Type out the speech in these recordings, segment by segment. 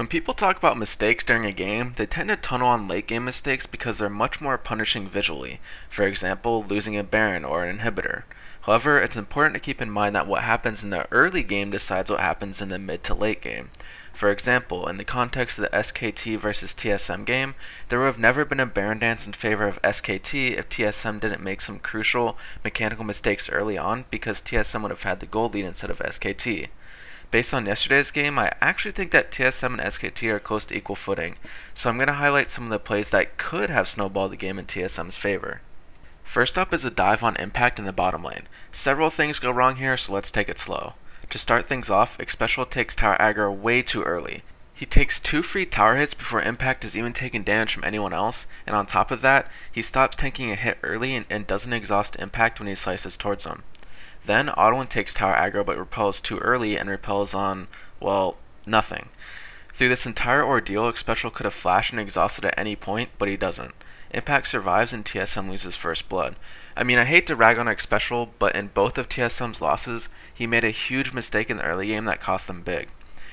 When people talk about mistakes during a game, they tend to tunnel on late game mistakes because they're much more punishing visually, for example, losing a Baron or an inhibitor. However, it's important to keep in mind that what happens in the early game decides what happens in the mid to late game. For example, in the context of the SKT versus TSM game, there would have never been a Baron dance in favor of SKT if TSM didn't make some crucial mechanical mistakes early on, because TSM would have had the gold lead instead of SKT. Based on yesterday's game, I actually think that TSM and SKT are close to equal footing, so I'm going to highlight some of the plays that could have snowballed the game in TSM's favor. First up is a dive on impact in the bottom lane. Several things go wrong here, so let's take it slow. To start things off, Xpecial takes tower aggro way too early. He takes 2 free tower hits before impact is even taking damage from anyone else, and on top of that, he stops tanking a hit early and doesn't exhaust impact when he slices towards him. Then Audwin takes tower aggro but repels too early and repels on, well, nothing. Through this entire ordeal, Xpecial could have flashed and exhausted at any point, but he doesn't. Impact survives and TSM loses first blood. I mean, I hate to rag on Xpecial, but in both of TSM's losses, he made a huge mistake in the early game that cost them big.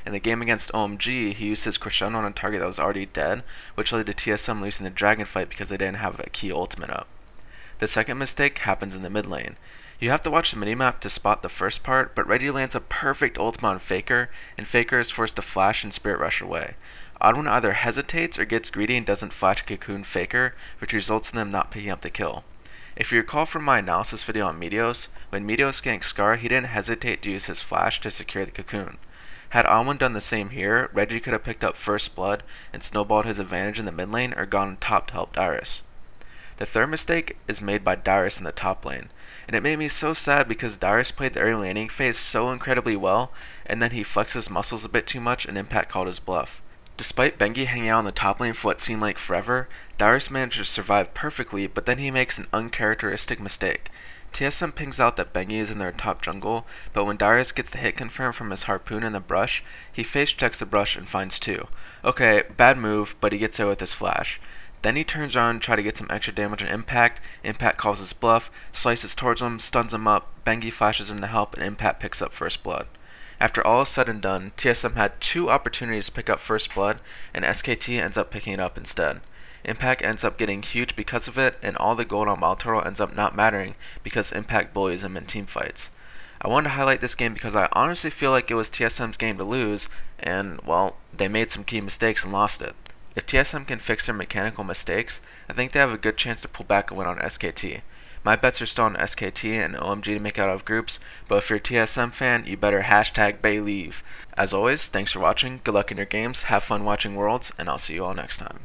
In the game against OMG, he used his crescendo on a target that was already dead, which led to TSM losing the dragon fight because they didn't have a key ultimate up. The second mistake happens in the mid lane. You have to watch the minimap to spot the first part, but Reggie lands a perfect ultimate on Faker, and Faker is forced to flash and spirit rush away. Audwin either hesitates or gets greedy and doesn't flash cocoon Faker, which results in them not picking up the kill. If you recall from my analysis video on Meteos, when Meteos ganked Scar, he didn't hesitate to use his flash to secure the cocoon. Had Audwin done the same here, Reggie could have picked up first blood and snowballed his advantage in the mid lane or gone top to help Dyrus. The third mistake is made by Dyrus in the top lane, and it made me so sad because Dyrus played the early laning phase so incredibly well, and then he flexed his muscles a bit too much and Impact called his bluff. Despite Bengi hanging out in the top lane for what seemed like forever, Dyrus managed to survive perfectly, but then he makes an uncharacteristic mistake. TSM pings out that Bengi is in their top jungle, but when Dyrus gets the hit confirmed from his harpoon in the brush, he face checks the brush and finds 2. Okay, bad move, but he gets it with his flash. Then he turns around and tries to get some extra damage on Impact. Impact calls his bluff, slices towards him, stuns him up, Bengi flashes in to help, and Impact picks up first blood. After all is said and done, TSM had 2 opportunities to pick up first blood, and SKT ends up picking it up instead. Impact ends up getting huge because of it, and all the gold on Wild Turtle ends up not mattering because Impact bullies him in teamfights. I wanted to highlight this game because I honestly feel like it was TSM's game to lose, and, well, they made some key mistakes and lost it. If TSM can fix their mechanical mistakes, I think they have a good chance to pull back a win on SKT. My bets are still on SKT and OMG to make out of groups, but if you're a TSM fan, you better #BayLeave. As always, thanks for watching, good luck in your games, have fun watching Worlds, and I'll see you all next time.